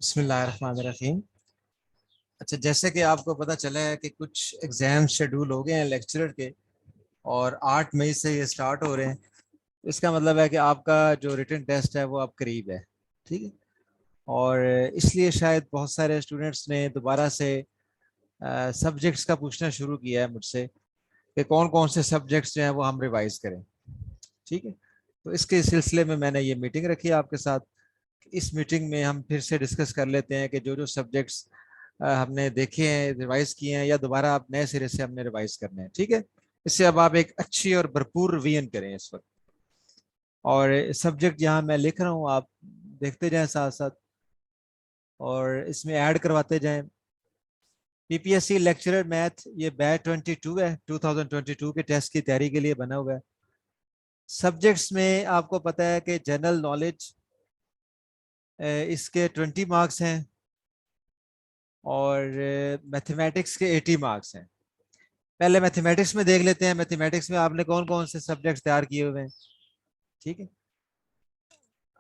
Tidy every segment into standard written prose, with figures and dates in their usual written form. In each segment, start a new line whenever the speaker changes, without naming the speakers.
بسم اللہ الرحمن الرحیم۔ اچھا، جیسے کہ آپ کو پتہ چلا ہے کہ کچھ ایگزام شیڈول ہو گئے ہیں لیکچرر کے، اور 8 مئی سے یہ سٹارٹ ہو رہے ہیں۔ اس کا مطلب ہے کہ آپ کا جو ریٹن ٹیسٹ ہے وہ اب قریب ہے، ٹھیک ہے۔ اور اس لیے شاید بہت سارے اسٹوڈنٹس نے دوبارہ سے سبجیکٹس کا پوچھنا شروع کیا ہے مجھ سے کہ کون کون سے سبجیکٹس جو ہیں وہ ہم ریوائز کریں، ٹھیک ہے۔ تو اس کے سلسلے میں نے یہ میٹنگ رکھی ہے آپ کے ساتھ۔ اس میٹنگ میں ہم پھر سے ڈسکس کر لیتے ہیں کہ جو جو سبجیکٹس ہم نے دیکھے ہیں، ریوائز کیے ہیں، یا دوبارہ آپ نئے سرے سے ہم نے ریوائز کرنے ہیں، ٹھیک ہے۔ اس سے اب آپ ایک اچھی اور بھرپور ریویژن کریں اس وقت۔ اور سبجیکٹ یہاں میں لکھ رہا ہوں، آپ دیکھتے جائیں ساتھ ساتھ اور اس میں ایڈ کرواتے جائیں۔ P P S C lecturer math, یہ بیچ 22 ہے، 2022 کے ٹیسٹ کی تیاری کے لیے بنا ہوا ہے۔ سبجیکٹس میں آپ کو پتہ ہے کہ جنرل نالج اس کے 20 مارکس ہیں، اور میتھمیٹکس کے 80 مارکس ہیں۔ پہلے میتھمیٹکس میں دیکھ لیتے ہیں، میتھمیٹکس میں آپ نے کون کون سے سبجیکٹس تیار کیے ہوئے ہیں، ٹھیک ہے۔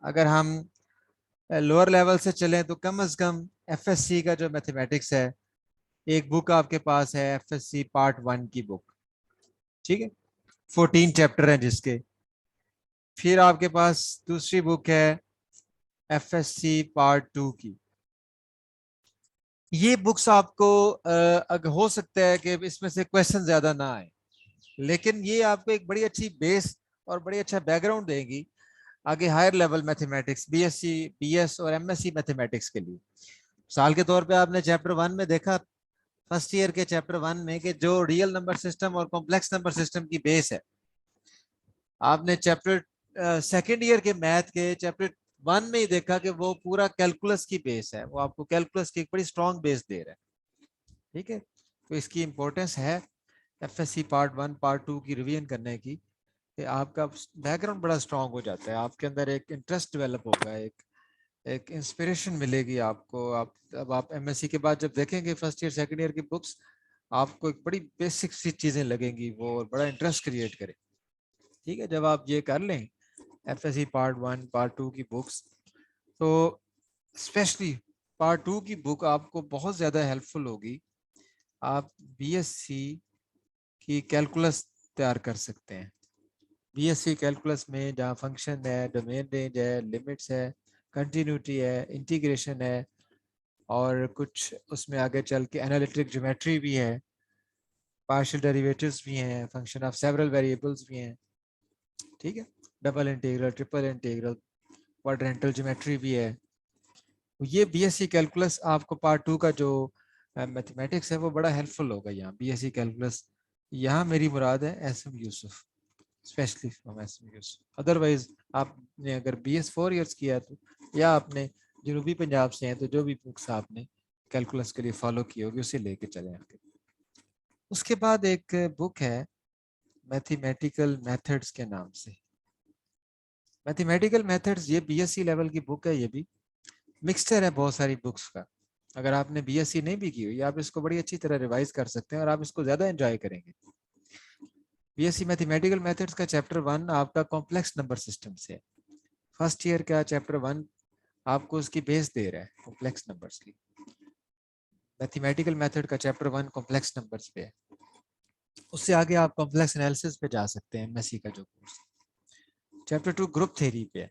اگر ہم لوور لیول سے چلیں تو کم از کم ایف ایس سی کا جو میتھمیٹکس ہے، ایک بک آپ کے پاس ہے ایف ایس سی پارٹ 1 کی بک، ٹھیک ہے، 14 چیپٹر ہیں جس کے۔ پھر آپ کے پاس دوسری بک ہے ایف ایس سی پارٹ 2 کی۔ یہ بکس آپ کو اگر ہو سکتا ہے کہ اس میں سے کویشچن زیادہ نہ آئے، لیکن یہ آپ کو ایک بڑی اچھی بیس اور بڑی اچھا بیک گراؤنڈ دے گی آگے higher level mathematics, B S C, B S اور ایم ایس سی میتھمیٹکس کے لیے۔ مثال کے طور پہ آپ نے چیپٹر 1 میں دیکھا، فرسٹ ایئر کے چیپٹر 1 میں، کہ جو ریئل نمبر سسٹم اور کمپلیکس نمبر سسٹم کی بیس ہے۔ آپ نے چیپٹر سیکنڈ ایئر کے میتھ کے چیپٹر 1 میں ہی دیکھا کہ وہ پورا کیلکولس کی بیس ہے، وہ آپ کو کیلکولس کی ایک بڑی اسٹرانگ بیس دے رہا ہے، ٹھیک ہے۔ تو اس کی امپورٹنس ہے F S C part 1 part 2 کی ریویژن کرنے کی، کہ آپ کا بیک گراؤنڈ بڑا اسٹرانگ ہو جاتا ہے، آپ کے اندر ایک انٹرسٹ ڈیولپ ہوگا، ایک انسپریشن ملے گی آپ کو۔ اب آپ ایم ایس سی کے بعد جب دیکھیں گے فرسٹ ایئر سیکنڈ ایئر کی بکس، آپ کو ایک بڑی بیسک سی چیزیں لگیں گی، وہ بڑا انٹرسٹ کریٹ کرے، ٹھیک ہے۔ جب آپ یہ کر لیں F S C part 1 part 2 کی بکس، تو اسپیشلی پارٹ 2 کی بک آپ کو بہت زیادہ ہیلپ فل ہوگی۔ آپ بی ایس سی کی کیلکولس تیار کر سکتے ہیں۔ بی ایس سی کیلکولس میں جہاں فنکشن ہے، ڈومین رینج ہے، لمٹس ہے، کنٹینیوٹی ہے، انٹیگریشن ہے، اور کچھ اس میں آگے چل کے انالیٹک جیومیٹری بھی ہے، پارشل ڈیریویٹیوز بھی ہیں، فنکشن آف سیورل ویریبلز بھی ہیں، ٹھیک ہے، double integral, triple integral, quadrantal geometry بھی ہے۔ یہ بی ایس سی کیلکولس آپ کو پارٹ 2 کا جو میتھمیٹکس ہے وہ بڑا ہیلپ فل ہوگا یہاں بی ایس سی کیلکولس۔ یہاں میری مراد ہے S M Yousuf, especially from S M Yousuf. Otherwise آپ نے اگر بی ایس 4 ایئرس کیا ہے تو، یا آپ نے جنوبی پنجاب سے ہیں تو جو بھی بکس آپ نے کیلکولس کے لیے فالو کی ہوگی اسے لے کے چلیں آگے۔ اس کے بعد ایک بک ہے میتھمیٹیکل میتھڈز کے نام سے۔ میتھمیٹیکل میتھڈز یہ بی ایس سی لیول کی بک ہے، یہ بھی مکسچر ہے بہت ساری بکس کا۔ اگر آپ نے بی ایس سی نہیں بھی کی ہوئی، آپ اس کو بڑی اچھی طرح ریوائز کر سکتے ہیں اور آپ اس کو زیادہ انجوائے کریں گے۔ B S C mathematical methods کا چیپٹر 1 آپ کا کمپلیکس نمبر سسٹم سے ہے۔ فرسٹ ایئر کا چیپٹر 1 آپ کو اس کی بیس دے رہا ہے کمپلیکس نمبرز کی۔ میتھمیٹیکل میتھڈ کا چیپٹر 1 کمپلیکس نمبرز پہ ہے، اس سے آگے آپ کمپلیکس انالیسس پہ جا سکتے ہیں، ایم ایس سی کا جو کورس۔ چیپٹر 2 گروپ تھیوری پہ ہے،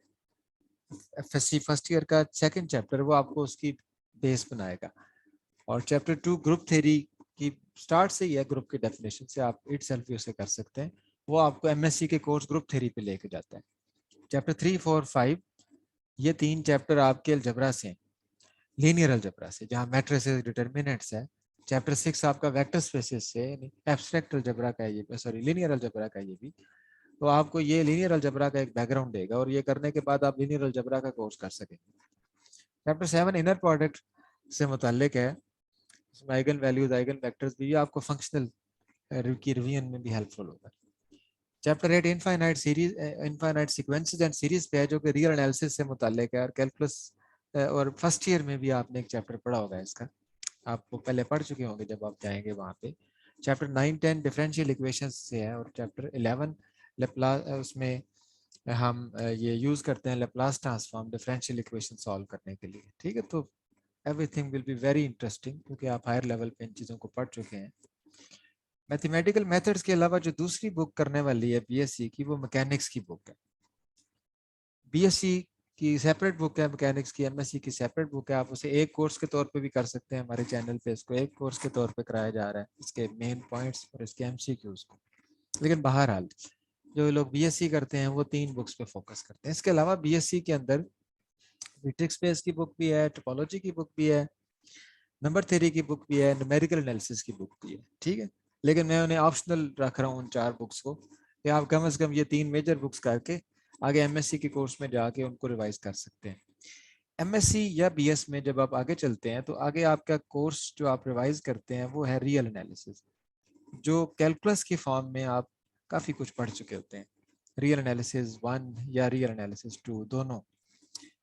F S C first year کا سیکنڈ چیپٹر، وہ آپ کو اس کی بیس بنائے گا۔ اور چیپٹر 2 گروپ تھیوری کی سٹارٹ سے ہی ہے، گروپ کی ڈیفینیشن سے آپ اٹ سیلف اسے کر سکتے ہیں، وہ آپ کو ایم ایس سی کے کورس گروپ تھیوری پہ لے کے جاتا ہے۔ چیپٹر 3 4 5 یہ 3 چیپٹر آپ کے الجبرا سے ہیں، لینئر الجبرا سے، جہاں میٹریسز ڈیٹرمنٹس ہے۔ چیپٹر 6 آپ کا ویکٹر اسپیسز سے، یعنی ایبسٹریکٹ الجبرا کا ہے یہ، سوری لینئر الجبرا کا ہے یہ بھی۔ تو آپ کو یہ لینئر الجبرا کا ایک بیک گراؤنڈ دے گا، اور یہ کرنے کے بعد آپ لینئر الجبرا کا کورس کر سکیں گے۔ چیپٹر 7 انر پروڈکٹ سے متعلق ہے، اس میں آئگن ویلیوز، آئگن ویکٹرز بھی، آپ کو فنکشنل کی ریویژن میں بھی ہیلپ فل ہوگا۔ Chapter 8 infinite series, infinite sequences and series پہ ہے، جو کہ ریئل انالیسس سے متعلق ہے، اور کیلکولس، اور فرسٹ ایئر میں بھی آپ نے ایک چیپٹر پڑھا ہوگا اس کا، آپ کو پہلے پڑھ چکے ہوں گے جب آپ جائیں گے وہاں پہ۔ چیپٹر 9 10 ڈفرینشیل ایکویشنز سے ہے، اور چیپٹر 11 اس میں ہم یہ یوز کرتے ہیں Laplace transform differential equation solve کرنے کے لیے، ٹھیک ہے۔ تو every thing will be very interesting کیونکہ آپ ہائر لیول پہ ان چیزوں کو پڑھ چکے ہیں. میتھمیٹیکل میتھڈس کے علاوہ جو دوسری بک کرنے والی ہے بی ایس سی کی وہ میکینکس کی بک ہے. بی ایس سی کی سیپریٹ بک ہے میکینکس کی, ایم ایس سی کی سیپریٹ بک ہے. آپ اسے ایک کورس کے طور پہ بھی کر سکتے ہیں. ہمارے چینل پہ اس کو ایک کورس کے طور پہ کرایا جا رہا ہے, اس کے مین پوائنٹس اور اس کے ایم سی کیوز کو. لیکن بہرحال جو لوگ بی ایس سی کرتے ہیں وہ 3 بکس پہ فوکس کرتے ہیں. اس کے علاوہ بی ایس سی کے اندر میٹرکس بیس کی بک بھی ہے, ٹوپولوجی کی بک بھی ہے, نمبر تھیوری کی بک بھی ہے, نیومیریکل انالیسس کی بک بھی ہے. ٹھیک ہے, لیکن میں انہیں آپشنل رکھ رہا ہوں ان 4 بکس کو کہ آپ کم از کم یہ 3 میجر بکس کر کے آگے ایم ایس سی کے کورس میں جا کے ان کو ریوائز کر سکتے ہیں. ایم ایس سی یا بی ایس میں جب آپ آگے چلتے ہیں تو آگے آپ کا کورس جو آپ ریوائز کرتے ہیں وہ ہے ریئل انالیسس, جو کیلکولس کی فارم میں آپ کافی کچھ پڑھ چکے ہوتے ہیں. ریئل انالیسس 1 یا ریئل انالیسس 2 دونوں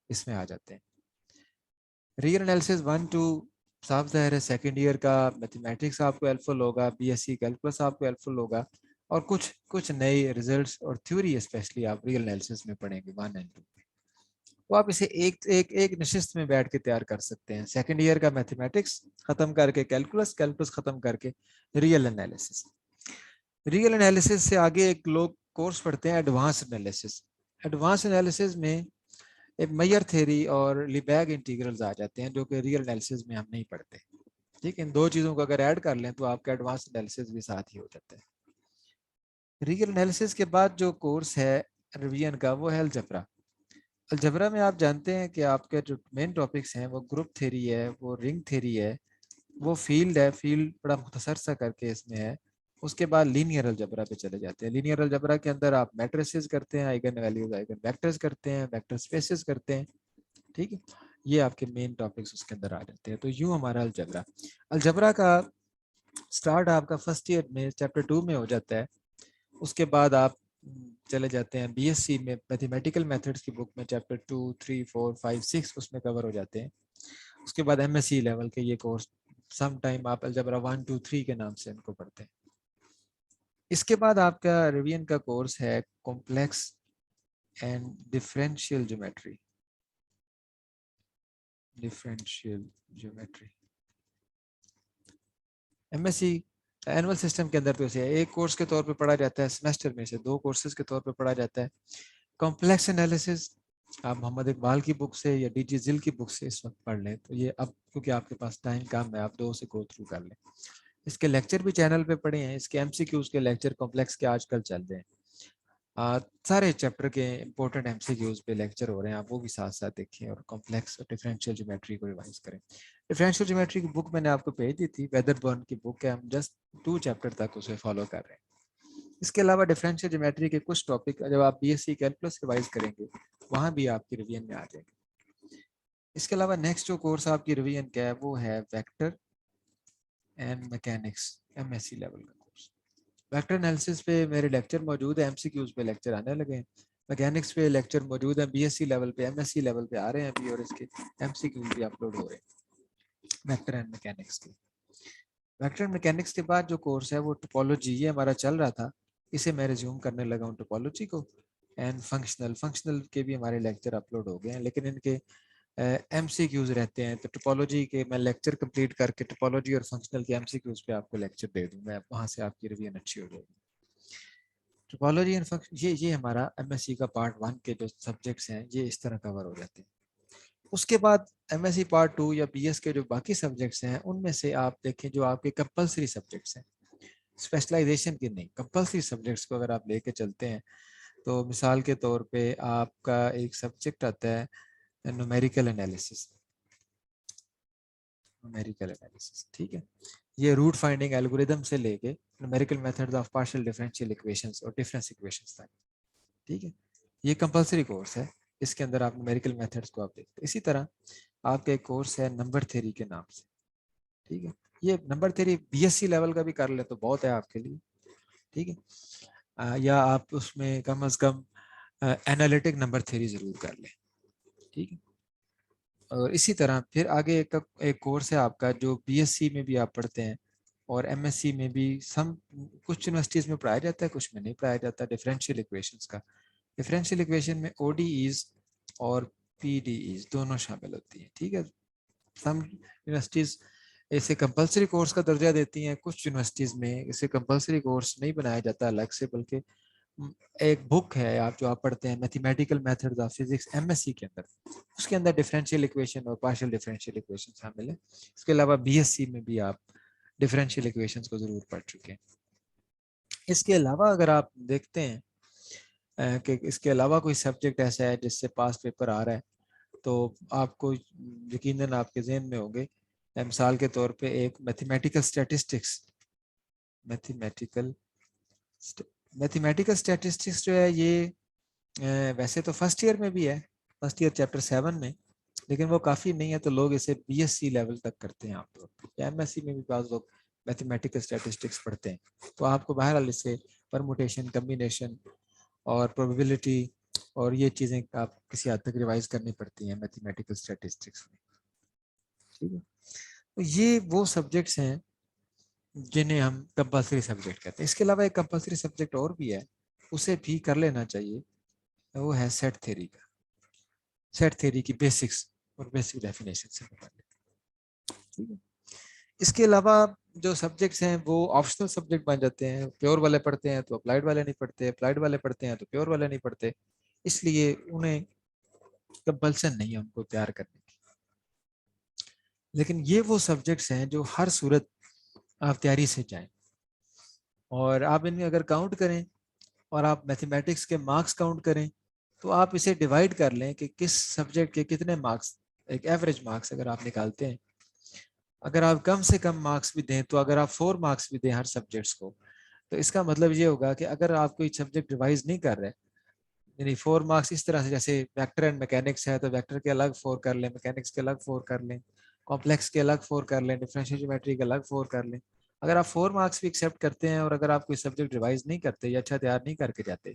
اس میں آ جاتے ہیں. ریئل انالیسس 1 2 صاف ظاہر ہے سیکنڈ ایئر کا میتھمیٹکس آپ کو ہیلپ فل ہوگا, بی ایس سی کیلکولس آپ کو ہیلپ فل ہوگا, اور کچھ نئے ریزلٹس اور تھیوری اسپیشلی آپ ریئل انالیسس میں پڑھیں گے 1 اور 2. تو آپ اسے ایک نشست میں بیٹھ کے تیار کر سکتے ہیں. سیکنڈ ایئر کا میتھمیٹکس ختم کر کے کیلکولس ختم کر کے ریئل انالیسس. ریئل انالیسس سے آگے ایک لوگ کورس پڑھتے ہیں ایڈوانس انالیسس. ایڈوانس انالیسس میں ایک میئر تھیوری اور لیبیگ انٹیگرلز آ جاتے ہیں جو کہ ریئل انالیسس میں ہم نہیں پڑھتے. ٹھیک ہے, ان 2 چیزوں کو اگر ایڈ کر لیں تو آپ کا ایڈوانس انالیسس بھی ساتھ ہی ہو جاتا ہے. ریئل انالیسس کے بعد جو کورس ہے ریویژن کا وہ ہے الجبرا. الجبرا میں آپ جانتے ہیں کہ آپ کے جو مین ٹاپکس ہیں وہ گروپ تھیوری ہے, وہ رنگ تھیوری ہے, وہ فیلڈ ہے. فیلڈ بڑا مختصر سا کر کے اس میں ہے. اس کے بعد لینئر الجبرا پہ چلے جاتے ہیں. لینئر الجبرا کے اندر آپ میٹریسز کرتے ہیں, آئیگن ویلیوز آئیگن ویکٹرز کرتے ہیں, ویکٹر اسپیسز کرتے ہیں. ٹھیک ہے, یہ آپ کے مین ٹاپکس اس کے اندر آ جاتے ہیں. تو یوں ہمارا الجبرا کا سٹارٹ آپ کا فرسٹ ایئر میں چیپٹر 2 میں ہو جاتا ہے. اس کے بعد آپ چلے جاتے ہیں بی ایس سی میں میتھمیٹیکل میتھڈس کی بک میں چیپٹر 2 3 4 5 6 اس میں کور ہو جاتے ہیں. اس کے بعد ایم ایس سی لیول کے یہ کورس سم ٹائم آپ الجبرا 1 2 3 کے نام سے ان کو پڑھتے ہیں. اس کے بعد آپ کا ریویژن کا کورس ہے complex and differential geometry. M S C annual system کے اندر تو اسے ایک کورس کے طور پہ پڑھا جاتا ہے, سیمسٹر میں سے 2 کورسز کے طور پہ پڑھا جاتا ہے. کمپلیکس انالیسس آپ محمد اقبال کی بک سے یا ڈی جی ذل کی بک سے اس وقت پڑھ لیں. تو یہ اب کیونکہ آپ کے پاس ٹائم کم ہے آپ 2 سے گو تھرو کر لیں. اس کے لیکچر بھی چینل پہ پڑھے ہیں. اس کے ایم سی کیوز کے لیکچر کمپلیکس کے آج کل چل رہے ہیں. سارے چیپٹر کے امپورٹنٹ ایم سی کیوز پہ لیکچر ہو رہے ہیں, آپ وہ بھی ساتھ ساتھ دیکھیں اور کمپلیکس اور ڈفرینشیل جیومیٹری کو ریوائز کریں. ڈفرینشیل جیومیٹری کی بک میں نے آپ کو بھیج دی تھی, ویدر برن کی بک ہے, ہم جسٹ 2 چیپٹر تک اسے فالو کر رہے ہیں. اس کے علاوہ ڈفرینشیل جیومیٹری کے کچھ ٹاپک جب آپ B S C calculus revise کریں گے وہاں بھی آپ کی ریویژن میں آ جائیں گے. اس کے علاوہ نیکسٹ جو کورس آپ کی ریویژن کا ہے وہ ہے vector and mechanics M S C level کا کورس. ویکٹر انالیسس پہ میرے لیکچر موجود ہیں, ایم سی کیوز پہ لیکچر آنے لگے ہیں. میکینکس پہ لیکچر موجود ہیں, بی ایس سی لیول پہ, ایم ایس سی لیول پہ آ رہے ہیں ابھی, اور اس کے ایم سی کیوز بھی اپلوڈ ہو رہے ہیں ویکٹر اینڈ میکینکس کے. ویکٹر اینڈ میکینکس کے بعد جو کورس ہے وہ ٹوپولوجی, یہ ہمارا چل رہا تھا, اسے میں ریزیوم کرنے لگا ہوں ٹوپولوجی کو. اینڈ فنکشنل کے بھی ہمارے لیکچر اپلوڈ ہو گئے ہیں, لیکن ان کے ایم سی کیوز رہتے ہیں. تو ٹوپولوجی کے میں لیکچر کمپلیٹ کر کے ٹوپولوجی اور فنکشنل کے ایم سی کیوز پہ آپ کو لیکچر دے دوں گا, وہاں سے آپ کی ریویژن اچھی ہو جائے گی. ٹوپولوجی اینڈ فنکشن یہ ہمارا ایم ایس سی کا پارٹ 1 کے جو سبجیکٹس ہیں یہ اس طرح کور ہو جاتے ہیں. اس کے بعد ایم ایس سی پارٹ 2 یا بی ایس کے جو باقی سبجیکٹس ہیں ان میں سے آپ دیکھیں جو آپ کے کمپلسری سبجیکٹس ہیں, اسپیشلائزیشن کے نہیں, کمپلسری سبجیکٹس کو اگر آپ لے کے چلتے ہیں تو مثال کے طور پہ آپ کا ایک سبجیکٹ آتا ہے نومیریکل انالیسس. ٹھیک ہے, یہ روٹ فائنڈنگ الگوریدم سے لے کے numerical methods of partial differential equations اور ڈفرینس ایکویشنز تک. ٹھیک ہے, یہ کمپلسری کورس ہے, اس کے اندر آپ نومیریکل میتھڈز کو آپ دیکھتے ہیں. اسی طرح آپ کا ایک کورس ہے نمبر تھیوری کے نام سے. ٹھیک ہے, یہ number theory B S C level کا بھی کر لیں تو بہت ہے آپ کے لیے. ٹھیک ہے, یا آپ اس میں کم از کم اینالیٹک نمبر تھیوری ضرور کر لیں. ٹھیک ہے, اور اسی طرح پھر آگے ایک کورس ہے آپ کا جو بی ایس سی میں بھی آپ پڑھتے ہیں اور ایم ایس سی میں بھی کچھ یونیورسٹیز میں پڑھایا جاتا ہے, کچھ میں نہیں پڑھایا جاتا, ڈفرینشیل ایکویشنز کا. ڈفرینشیل ایکویشن میں او ڈی ایز اور پی ڈی ایز دونوں شامل ہوتی ہیں. ٹھیک ہے, سم یونیورسٹیز اسے کمپلسری کورس کا درجہ دیتی ہیں, کچھ یونیورسٹیز میں اسے کمپلسری کورس نہیں بنایا جاتا الگ سے, بلکہ ایک بک ہے آپ جو آپ پڑھتے ہیں mathematical methods of physics M S C کے اندر, اس کے اندر ڈفرینشیل ایکویشن اور پارشل ڈفرینشیل ایکویشن شامل ہے. اس کے علاوہ بی ایس سی میں بھی آپ ڈفرینشیل ایکویشنز کو ضرور پڑھ چکے ہیں. اس کے علاوہ اگر آپ دیکھتے ہیں کہ اس کے علاوہ کوئی سبجیکٹ ایسا ہے جس سے پاس پیپر آ رہا ہے تو آپ کو یقیناً آپ کے ذہن میں ہوں گے. مثال کے طور پہ ایک میتھمیٹیکل اسٹیٹسٹکس, میتھمیٹیکل اسٹیٹسٹکس جو ہے یہ ویسے تو فرسٹ ایئر میں بھی ہے, فرسٹ ایئر چیپٹر 7 میں, لیکن وہ کافی نہیں ہے تو لوگ اسے بی ایس سی لیول تک کرتے ہیں عام طور پہ, یا ایم ایس سی میں بھی بعض لوگ میتھمیٹیکل اسٹیٹسٹکس پڑھتے ہیں. تو آپ کو بہرحال اس سے پرموٹیشن, کمبینیشن اور پروبیبلٹی اور یہ چیزیں آپ کسی حد تک ریوائز کرنی پڑتی ہیں میتھمیٹیکل اسٹیٹسٹکس میں. ٹھیک ہے, تو یہ وہ سبجیکٹس ہیں جنہیں ہم کمپلسری سبجیکٹ کہتے ہیں. اس کے علاوہ ایک کمپلسری سبجیکٹ اور بھی ہے, اسے بھی کر لینا چاہیے, وہ ہے سیٹ تھیوری کا. سیٹ تھیوری کی بیسکس اور بیسک ڈیفینیشن سے ٹھیک ہے. اس کے علاوہ جو سبجیکٹس ہیں وہ آپشنل سبجیکٹ بن جاتے ہیں. پیور والے پڑھتے ہیں تو اپلائیڈ والے نہیں پڑھتے, اپلائیڈ والے پڑھتے ہیں تو پیور والے نہیں پڑھتے, اس لیے انہیں کمپلشن نہیں ہے ان کو تیار کرنے کی. لیکن یہ وہ سبجیکٹس ہیں جو ہر صورت آپ تیاری سے جائیں, اور آپ ان میں اگر کاؤنٹ کریں اور آپ میتھمیٹکس کے مارکس کاؤنٹ کریں تو آپ اسے ڈیوائڈ کر لیں کہ کس سبجیکٹ کے کتنے مارکس, ایک ایوریج مارکس اگر آپ نکالتے ہیں, اگر آپ کم سے کم مارکس بھی دیں تو اگر آپ 4 مارکس بھی دیں ہر سبجیکٹس کو, تو اس کا مطلب یہ ہوگا کہ اگر آپ کوئی سبجیکٹ ریوائز نہیں کر رہے, یعنی 4 مارکس اس طرح سے جیسے ویکٹر اینڈ میکینکس ہے تو ویکٹر کے الگ 4 کر لیں, میکینکس کے الگ 4 کر لیں, کمپلیکس کے الگ 4 کر لیں, ڈفرینشیل جیومیٹری کے الگ 4 کر لیں. اگر آپ 4 مارکس بھی ایکسیپٹ کرتے ہیں اور اگر آپ کوئی سبجیکٹ ریوائز نہیں کرتے یا اچھا تیار نہیں کر کے جاتے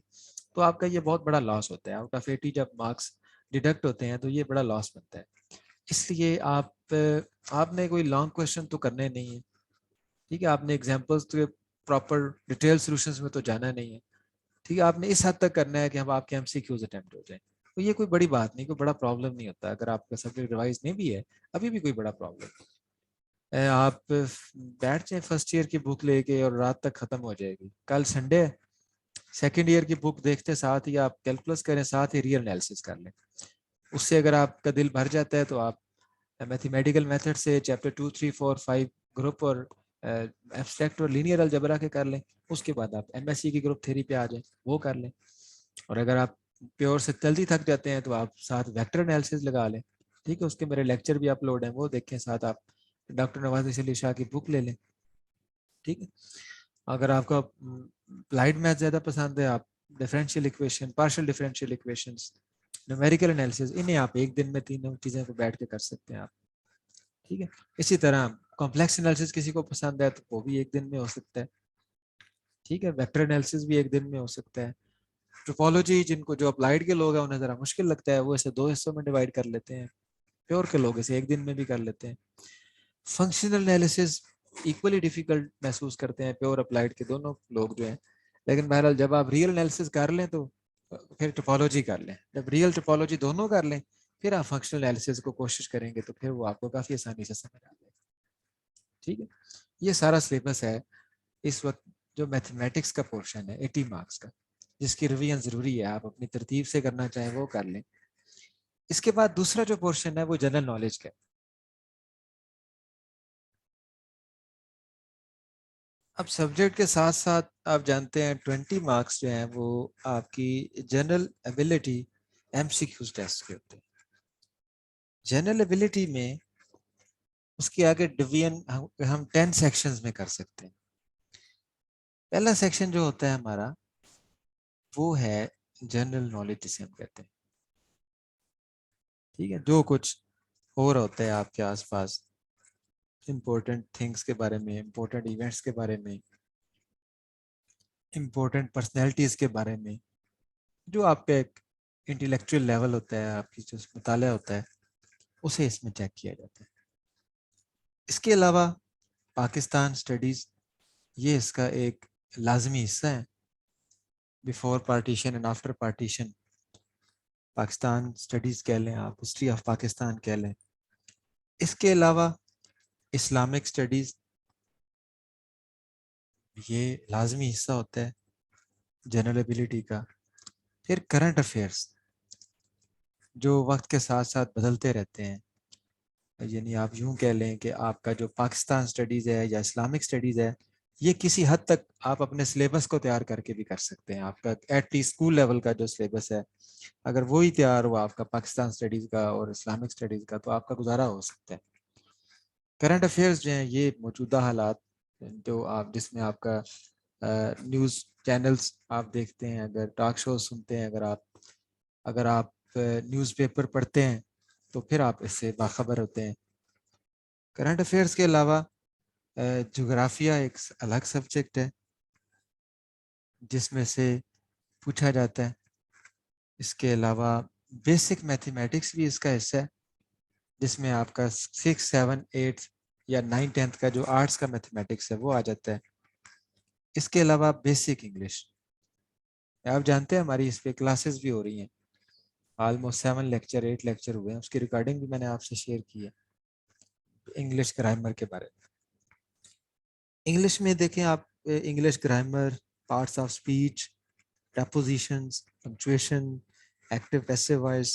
تو آپ کا یہ بہت بڑا لاس ہوتا ہے. آؤٹ آف 80 جب مارکس ڈیڈکٹ ہوتے ہیں تو یہ بڑا لاس بنتا ہے. اس لیے آپ نے کوئی لانگ کویشچن تو کرنے نہیں ہے, ٹھیک ہے, آپ نے ایگزامپلس کے پراپر ڈیٹیل سولوشنز میں تو جانا نہیں ہے, ٹھیک ہے, آپ نے اس حد تک کرنا ہے کہ ہم آپ کے ایم سی کیوز اٹیمپٹ ہو جائیں. تو یہ کوئی بڑی بات نہیں, کوئی بڑا پرابلم نہیں ہوتا. اگر آپ کا سبجیکٹ ریوائز نہیں بھی ہے ابھی بھی کوئی بڑا پرابلم, آپ بیٹھ جائیں فرسٹ ایئر کی بک لے کے اور رات تک ختم ہو جائے گی. کل سنڈے ہے, سیکنڈ ایئر کی بک دیکھتے ساتھ ہی آپ کیلکولس کریں, ساتھ ہی ریئل انالیسس کر لیں. اس سے اگر آپ کا دل بھر جاتا ہے تو آپ میتھمیٹیکل میتھڈ سے چیپٹر 2, 3, 4, 5 گروپ اور ایبسٹریکٹ اور لینئر الجبرا کے کر لیں. اس کے بعد آپ ایم ایس سی کی گروپ تھیوری پہ آ جائیں, وہ کر لیں. اور اگر آپ پیور سے جلدی تھک جاتے ہیں تو آپ ساتھ ویکٹر انالیسس لگا لیں, ٹھیک ہے, اس کے میرے لیکچر بھی اپلوڈ ہیں, وہ دیکھیں, ساتھ آپ ڈاکٹر نواز نصیر علی شاہ کی بک لے لیں, ٹھیک ہے. اگر آپ کو اپلائیڈ میتھ زیادہ پسند ہے, آپ differential equation, partial differential equations, numerical analysis, انہیں آپ ایک دن میں تینوں چیزیں کو بیٹھ کے کر سکتے ہیں آپ, ٹھیک ہے. اسی طرح کمپلیکس انالیسس کسی کو پسند ہے تو وہ بھی ایک دن میں ہو سکتا ہے, ٹھیک ہے. ویکٹر انالیسس بھی ایک دن میں ہو سکتا ہے. ٹوپولوجی جن کو جو اپلائیڈ کے لوگ ہیں انہیں ذرا مشکل لگتا ہے, وہ اسے 2 حصوں میں ڈیوائڈ کر لیتے ہیں. پیور کے لوگ اسے ایک دن میں بھی کر لیتے ہیں. فنکشنل انالیسس ایکولی ڈیفیکلٹ محسوس کرتے ہیں پیور اپلائیڈ کے دونوں لوگ جو ہیں, لیکن بہرحال جب آپ ریئل انالیسس کر لیں تو پھر ٹوپولوجی کر لیں. جب ریئل ٹوپولوجی دونوں کر لیں پھر آپ فنکشنل انالیسس کو کوشش کریں گے تو پھر وہ آپ کو کافی آسانی سے سمجھ آ جائے گا, ٹھیک ہے. یہ سارا سلیبس ہے اس وقت جو میتھمیٹکس کا پورشن ہے 80 مارکس کا, جس کی ریویژن ضروری ہے. آپ اپنی ترتیب سے کرنا چاہیں وہ کر لیں. اس کے بعد دوسرا جو پورشن ہے وہ جنرل نالج کا. اب سبجیکٹ کے ساتھ ساتھ آپ جانتے ہیں 20 مارکس جو ہیں وہ آپ کی general ability M C Qs test کے ہوتے ہیں. جنرل ایبلٹی میں اس کے آگے ڈویژن ہم 10 سیکشنز میں کر سکتے ہیں. پہلا سیکشن جو ہوتا ہے ہمارا وہ ہے جنرل نالج جسے ہم کہتے ہیں, ٹھیک ہے. جو کچھ ہو رہا ہوتا ہے آپ کے آس پاس, امپورٹنٹ تھنگس کے بارے میں, امپورٹنٹ ایونٹس کے بارے میں, امپورٹنٹ پرسنالٹیز کے بارے میں, جو آپ کا ایک انٹلیکچوئل لیول ہوتا ہے, آپ کی جو مطالعہ ہوتا ہے, اسے اس میں چیک کیا جاتا ہے. اس کے علاوہ پاکستان اسٹڈیز یہ اس کا ایک لازمی حصہ ہے. Before partition and after partition Pakistan studies کہہ لیں, آپ ہسٹری آف پاکستان کہہ لیں, اس کے علاوہ اسلامک اسٹڈیز یہ لازمی حصہ ہوتا ہے جنرل ایبلٹی کا. پھر کرنٹ افیئرس جو وقت کے ساتھ ساتھ بدلتے رہتے ہیں، یعنی آپ یوں کہہ لیں کہ آپ کا جو پاکستان اسٹڈیز ہے یا اسلامک اسٹڈیز ہے، یہ کسی حد تک آپ اپنے سلیبس کو تیار کر کے بھی کر سکتے ہیں. آپ کا ایٹ لیسٹ اسکول لیول کا جو سلیبس ہے اگر وہی تیار ہوا آپ کا پاکستان اسٹڈیز کا اور اسلامک اسٹڈیز کا، تو آپ کا گزارا ہو سکتا ہے. کرنٹ افیئرس جو ہیں یہ موجودہ حالات جو آپ جس میں آپ کا نیوز چینلز آپ دیکھتے ہیں، اگر ٹاک شوز سنتے ہیں، اگر آپ نیوز پیپر پڑھتے ہیں تو پھر آپ اس سے باخبر ہوتے ہیں. کرنٹ افیئرس کے علاوہ جغرافیہ ایک الگ سبجیکٹ ہے جس میں سے پوچھا جاتا ہے. اس کے علاوہ بیسک میتھمیٹکس بھی اس کا حصہ ہے جس میں آپ کا 6، 7، 8 یا 9، 10 کا جو آرٹس کا میتھمیٹکس ہے وہ آ جاتا ہے. اس کے علاوہ بیسک انگلش، آپ جانتے ہیں ہماری اس پہ کلاسز بھی ہو رہی ہیں، آلموسٹ 7 لیکچر 8 لیکچر ہوئے ہیں، اس کی ریکارڈنگ بھی میں نے آپ سے شیئر کی ہے انگلش گرامر کے بارے میں. انگلش میں دیکھیں آپ English grammar, parts of speech, prepositions, punctuation, active passive voice,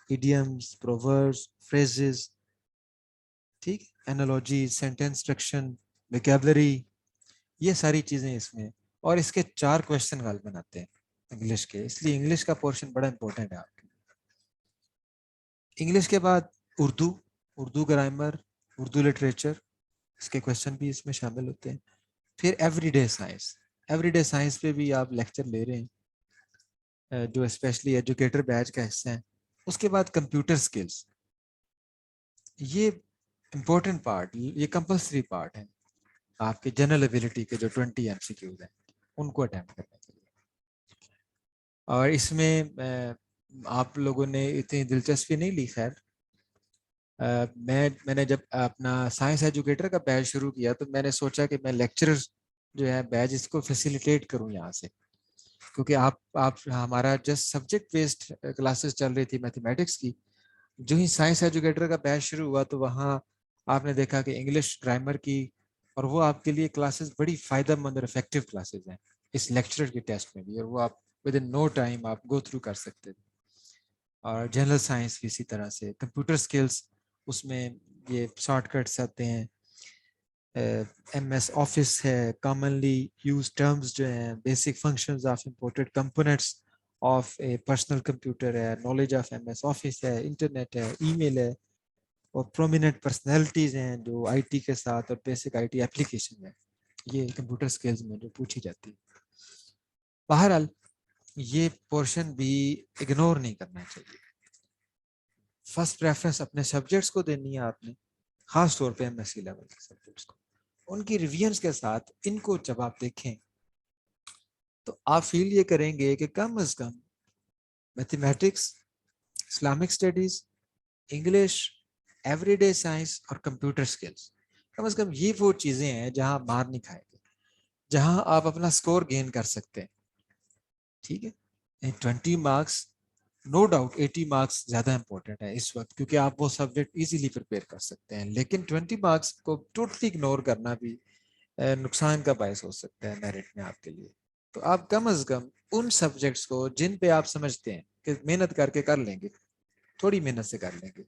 idioms, proverbs, phrases, ٹھیک، analogy, sentence structure, vocabulary، یہ ساری چیزیں اس میں. اور اس کے 4 کویشچن غالباً آتے ہیں انگلش کے، اس لیے انگلش کا پورشن بڑا امپورٹنٹ ہے آپ کے. انگلش کے بعد اردو گرامر، اردو لٹریچر، اس کے کویشچن بھی اس میں شامل ہوتے ہیں. پھر ایوری ڈے سائنس پہ بھی آپ لیکچر لے رہے ہیں جو اسپیشلی ایجوکیٹر بیچ کا حصہ ہیں. اس کے بعد کمپیوٹر سکلز، یہ امپورٹنٹ پارٹ، یہ کمپلسری پارٹ ہے آپ کے جنرل ایبلٹی کے جو 20 MCQs ہیں ان کو اٹیمپٹ کرنے کے لیے. اور اس میں آپ لوگوں نے اتنی دلچسپی نہیں لی. خیر میں نے جب اپنا سائنس ایجوکیٹر کا بیچ شروع کیا تو میں نے سوچا کہ میں لیکچرر جو ہے بیچ اس کو فیسیلیٹیٹ کروں یہاں سے، کیونکہ آپ ہمارا جسٹ سبجیکٹ بیسڈ کلاسز چل رہی تھی میتھمیٹکس کی. جو ہی سائنس ایجوکیٹر کا بیچ شروع ہوا تو وہاں آپ نے دیکھا کہ انگلش گرامر کی، اور وہ آپ کے لیے کلاسز بڑی فائدہ مند اور افیکٹو کلاسز ہیں اس لیکچرر کے ٹیسٹ میں بھی، اور وہ آپ ود ان نو ٹائم آپ گو تھرو کر سکتے تھے. اور جنرل سائنس بھی اسی طرح سے. کمپیوٹر سکلز اس میں یہ شارٹ کٹس آتے ہیں، ایم ایس آفس ہے، کامنلی یوز ٹرمز جو ہیں، basic functions of imported components of a personal computer ہے، knowledge of M S office ہے، انٹرنیٹ ہے، ای میل ہے، اور پرومیننٹ پرسنالٹیز ہیں جو آئی ٹی کے ساتھ، اور بیسک آئی ٹی اپلیکیشن ہے، یہ کمپیوٹر سکلز میں جو پوچھی جاتی ہے. بہرحال یہ پورشن بھی اگنور نہیں کرنا چاہیے. فرسٹ پریفرنس اپنے سبجیکٹس کو دینی ہے آپ نے، خاص طور پہ ایم ایس سی لیول کے سبجیکٹس کو. ان کی ریویژنس کے ساتھ ان کو جب آپ دیکھیں تو آپ فیل یہ کریں گے کہ کم از کم mathematics, Islamic studies, English, everyday science اور کمپیوٹر سکلز، کم از کم یہ وہ چیزیں ہیں جہاں مار نہیں کھائے گے، جہاں آپ اپنا سکور گین کر سکتے ہیں. ٹھیک ہے، 20 مارکس نو ڈاؤٹ، 80 مارکس زیادہ امپورٹنٹ ہے اس وقت کیونکہ آپ وہ سبجیکٹ ایزیلی پریپیئر کر سکتے ہیں، لیکن 20 مارکس کو ٹوٹلی اگنور کرنا بھی نقصان کا باعث ہو سکتا ہے میرٹ میں آپ کے لیے. تو آپ کم از کم ان سبجیکٹس کو جن پہ آپ سمجھتے ہیں کہ محنت کر کے کر لیں گے، تھوڑی محنت سے کر لیں گے،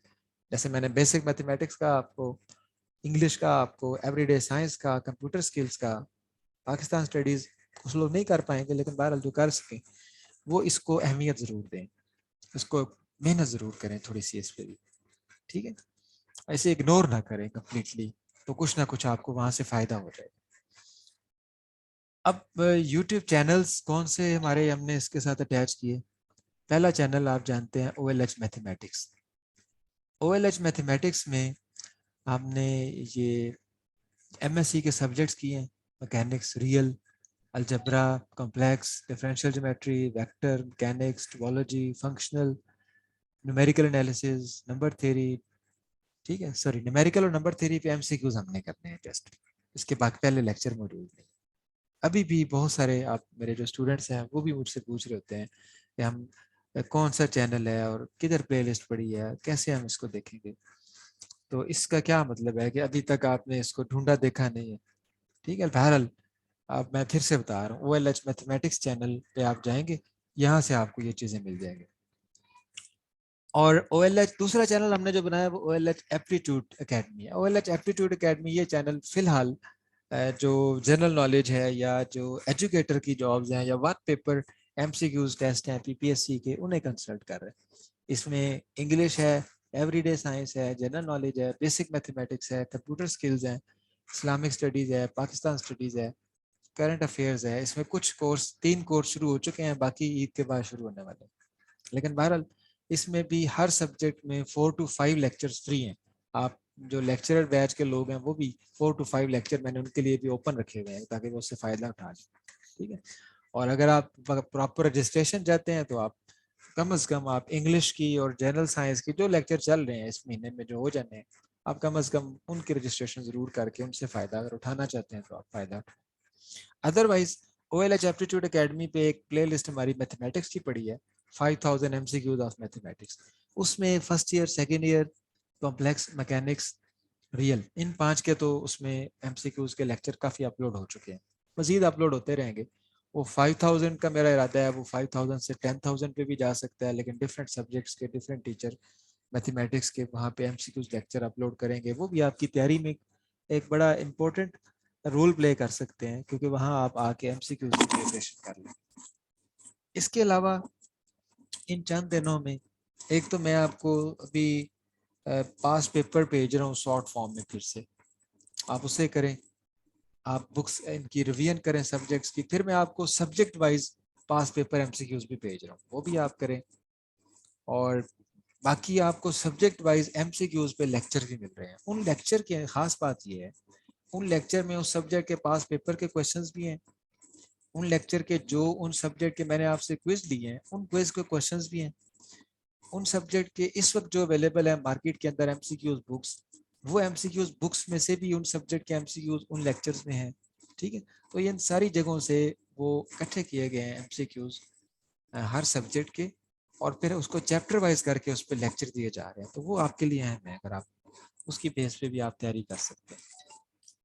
جیسے میں نے بیسک میتھمیٹکس کا آپ کو، انگلش کا آپ کو، ایوری ڈے سائنس کا، کمپیوٹر سکلز کا، پاکستان اسٹڈیز کچھ لوگ نہیں کر پائیں گے لیکن بہرحال جو کر سکیں وہ اس کو اہمیت ضرور دیں، اس کو محنت ضرور کریں تھوڑی سی اس پہ بھی. ٹھیک ہے، ایسے اگنور نہ کریں کمپلیٹلی، تو کچھ نہ کچھ آپ کو وہاں سے فائدہ ہو جائے. اب یوٹیوب چینلز کون سے ہمارے ہم نے اس کے ساتھ اٹیچ کیے. پہلا چینل آپ جانتے ہیں OLH میتھمیٹکس. OLH میتھمیٹکس میں ہم نے یہ ایم ایس سی کے سبجیکٹس کیے ہیں، mechanics, real, algebra, complex, differential geometry, vector mechanics, topology, functional, numerical analysis, number theory. ٹھیک ہے، سوری، نیومیریکل اور نمبر تھیوری پہ MCQs ہم نے کرنے ہیں ٹیسٹ. اس کے بعد پہلے لیکچر موجود نہیں. ابھی بھی بہت سارے آپ میرے جو اسٹوڈنٹس ہیں وہ بھی مجھ سے پوچھ رہے ہوتے ہیں کہ ہم کون سا چینل ہے اور کدھر پلے لسٹ پڑی ہے، کیسے ہم اس کو دیکھیں گے. تو اس کا کیا مطلب ہے کہ ابھی تک آپ نے اس کو ڈھونڈا دیکھا نہیں ہے. ٹھیک ہے. بہرحال آپ میں پھر سے بتا رہا ہوں OLH میتھمیٹکس چینل پہ آپ جائیں گے, یہاں سے آپ کو یہ چیزیں مل جائیں گی. اور OLH دوسرا چینل ہم نے جو بنایا وہ OLH ایپٹیٹیوڈ اکیڈمی ہے. OLH ایپٹیٹیوڈ اکیڈمی یہ چینل فی الحال جو جنرل نالج ہے یا جو ایجوکیٹر کی جابز ہیں یا ورک پیپر MCQs ٹیسٹ ہیں PPSC کے, انہیں کنسلٹ کر رہے ہیں. اس میں انگلش ہے, ایوری ڈے سائنس ہے, جنرل نالج ہے, بیسک میتھمیٹکس ہے, کمپیوٹر سکلز ہیں, اسلامک اسٹڈیز ہے, پاکستان اسٹڈیز ہے, کرنٹ افیئرز ہے. اس میں کچھ کورس 3 کورس شروع ہو چکے ہیں, باقی عید کے بعد شروع ہونے والے ہیں. لیکن بہرحال اس میں بھی ہر سبجیکٹ میں 4 to 5 لیکچرز فری ہیں. آپ جو لیکچرر بیچ کے لوگ ہیں وہ بھی 4 to 5 لیکچر میں نے ان کے لیے بھی اوپن رکھے ہوئے ہیں تاکہ وہ اس سے فائدہ اٹھا لیں. ٹھیک ہے. اور اگر آپ پراپر رجسٹریشن چاہتے ہیں تو آپ کم از کم آپ انگلش کی اور جنرل سائنس کی جو لیکچر چل رہے ہیں اس مہینے میں جو ہو جانے ہیں, آپ کم از کم ان کی رجسٹریشن ضرور کر کے ان سے فائدہ اگر اٹھانا چاہتے ہیں تو آپ فائدہ اٹھائیں. ادروائز OLH ایپٹیٹیوڈ اکیڈمی پہ ایک پلے لسٹ ہماری میتھمیٹکس کی پڑی ہے, 5000 MCQs آف میتھمیٹکس. اس میں first year, second year, complex, mechanics, real, ان 5 کے تو اس میں MCQs کے لیکچر کافی اپلوڈ ہو چکے ہیں, مزید اپلوڈ ہوتے رہیں گے. وہ 5000 کا میرا ارادہ ہے وہ 5000 سے 10000 پہ بھی جا سکتا ہے, لیکن ڈفرینٹ سبجیکٹس کے ڈفرینٹ ٹیچر میتھمیٹکس کے وہاں پہ MCQs لیکچر اپلوڈ کریں گے. وہ بھی آپ کی تیاری میں ایک بڑا امپورٹنٹ رول پلے کر سکتے ہیں کیونکہ وہاں آپ آ کے MCQs کی پریپریشن کر لیں. اس کے علاوہ ان چند دنوں میں ایک تو میں آپ کو ابھی پاس پیپر بھیج رہا ہوں شارٹ فارم میں, پھر سے آپ اسے کریں, آپ بکس ان کی ریویژن کریں سبجیکٹس کی. پھر میں آپ کو سبجیکٹ وائز پاس پیپر MCQs بھی بھیج رہا ہوں, وہ بھی آپ کریں. اور باقی آپ کو سبجیکٹ وائز MCQs پہ لیکچر بھی مل رہے ہیں. ان لیکچر کی خاص بات یہ ہے, ان لیکچر میں اس سبجیکٹ کے پاس پیپر کے کویشچنز بھی ہیں. ان لیکچر کے جو ان سبجیکٹ کے میں نے آپ سے کوئز لیے ہیں ان کوئز کے کویشچنز بھی ہیں. ان سبجیکٹ کے اس وقت جو اویلیبل ہے مارکیٹ کے اندر MCQs بکس, وہ MCQs بکس میں سے بھی ان سبجیکٹ کے MCQs ان لیکچرز میں ہیں. ٹھیک ہے. تو ان ساری جگہوں سے وہ اکٹھے کیے گئے ہیں MCQs ہر سبجیکٹ کے, اور پھر اس کو چیپٹر وائز کر کے اس پہ لیکچر دیے جا رہے ہیں. تو وہ آپ کے لیے اہم ہے, اگر آپ اس کی بیس پہ بھی آپ تیاری کر سکتے ہیں.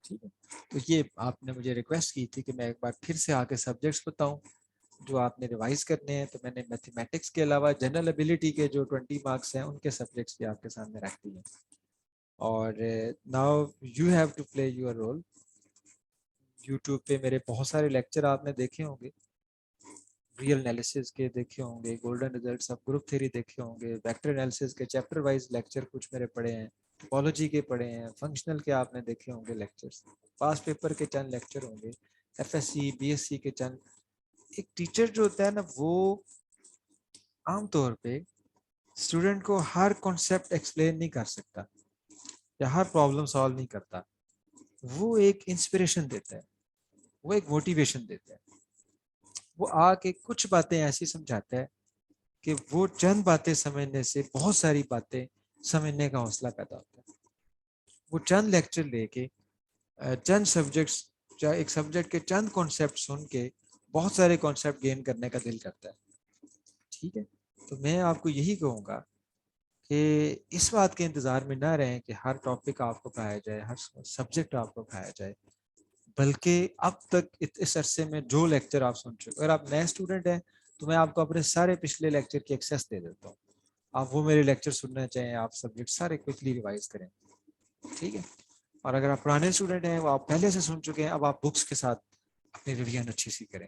ٹھیک ہے. تو یہ آپ نے مجھے ریکویسٹ کی تھی کہ میں ایک بار پھر سے آ کے سبجیکٹس بتاؤں جو آپ نے ریوائز کرنے ہیں. تو میں نے میتھمیٹکس کے علاوہ جنرل ایبلٹی کے جو 20 مارکس ہیں ان کے سبجیکٹس بھی آپ کے سامنے رکھ دی ہیں. اور now you have to play your role. YouTube پہ میرے بہت سارے لیکچر آپ نے دیکھے ہوں گے, ریئل انالیسس کے دیکھے ہوں گے, golden results of group theory دیکھے ہوں گے, ویکٹر انالیسس کے چیپٹر وائز لیکچر کچھ میرے پڑھے ہیں, ٹپالوجی کے پڑھے ہیں, فنکشنل کے آپ نے دیکھے ہوں گے لیکچرز, پاس پیپر کے چند لیکچر ہوں گے, FSC BSc کے چند. ایک ٹیچر جو ہوتا ہے نا وہ عام طور پہ اسٹوڈنٹ کو ہر کانسیپٹ ایکسپلین نہیں کر سکتا یا ہر پرابلم سالو نہیں کرتا. وہ ایک انسپریشن دیتا ہے, وہ ایک موٹیویشن دیتا ہے. وہ آ کے کچھ باتیں ایسی سمجھاتا ہے کہ وہ چند باتیں سمجھنے سے بہت ساری باتیں سمجھنے کا حوصلہ پیدا ہوتا ہے. وہ چند لیکچر لے کے چند سبجیکٹس, چاہے ایک سبجیکٹ کے چند کانسیپٹ سن کے بہت سارے کانسیپٹ گین کرنے کا دل کرتا ہے. ٹھیک ہے. تو میں آپ کو یہی کہوں گا کہ اس بات کے انتظار میں نہ رہیں کہ ہر ٹاپک آپ کو پڑھایا جائے, ہر سبجیکٹ آپ کو پڑھایا جائے, بلکہ اب تک اس عرصے میں جو لیکچر آپ سن چکے, اگر آپ نئے اسٹوڈنٹ ہیں تو میں آپ کو اپنے سارے پچھلے لیکچر کی ایکسیس دے دیتا ہوں. آپ وہ میرے لیکچر سننا چاہیں, آپ سبجیکٹ سارے کوئکلی ریوائز کریں. ٹھیک ہے. اور اگر آپ پرانے اسٹوڈنٹ ہیں وہ آپ پہلے سے سن چکے ہیں, اب آپ بکس کے ساتھ اپنی ریویژن اچھی سی کریں.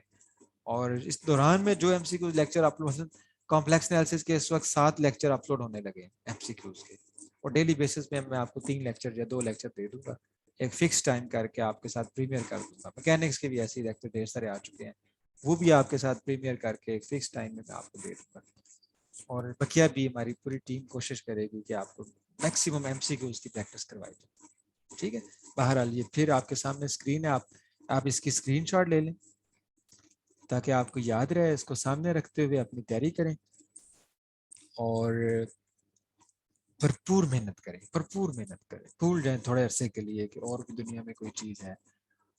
اور اس دوران میں جو MCQs lecture upload, complex analysis کے اس وقت 7 لیکچر اپلوڈ ہونے لگے ہیں MCQs کے, اور ڈیلی بیسس پہ میں آپ کو 3 لیکچر یا 2 لیکچر دے دوں گا, ایک فکس ٹائم کر کے آپ کے ساتھ پریمیئر کر دوں گا. میکینکس کے بھی ایسے لیکچر ڈھیر سارے آ چکے ہیں, وہ بھی آپ کے ساتھ پریمیئر کر کے ایک فکس ٹائم میں آپ کو دے دوں گا. اور بقیہ بھی ہماری پوری ٹیم کوشش کرے گی کہ آپ کو میکسیمم MCQs کی پریکٹس کروائی جائے. ٹھیک ہے. بہرحال یہ پھر آپ کے سامنے اسکرین ہے, آپ اس کی اسکرین شاٹ لے لیں تاکہ آپ کو یاد رہے. اس کو سامنے رکھتے ہوئے اپنی تیاری کریں اور بھرپور محنت کریں, بھرپور محنت کریں. بھول جائیں تھوڑے عرصے کے لیے کہ اور بھی دنیا میں کوئی چیز ہے,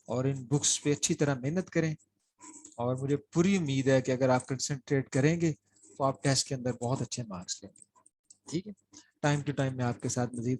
اور ان بکس پہ اچھی طرح محنت کریں. اور مجھے پوری امید ہے کہ اگر آپ کنسنٹریٹ کریں گے تو آپ ٹیسٹ کے اندر بہت اچھے مارکس لیں گے. ٹھیک ہے. ٹائم ٹو ٹائم میں آپ کے ساتھ مزید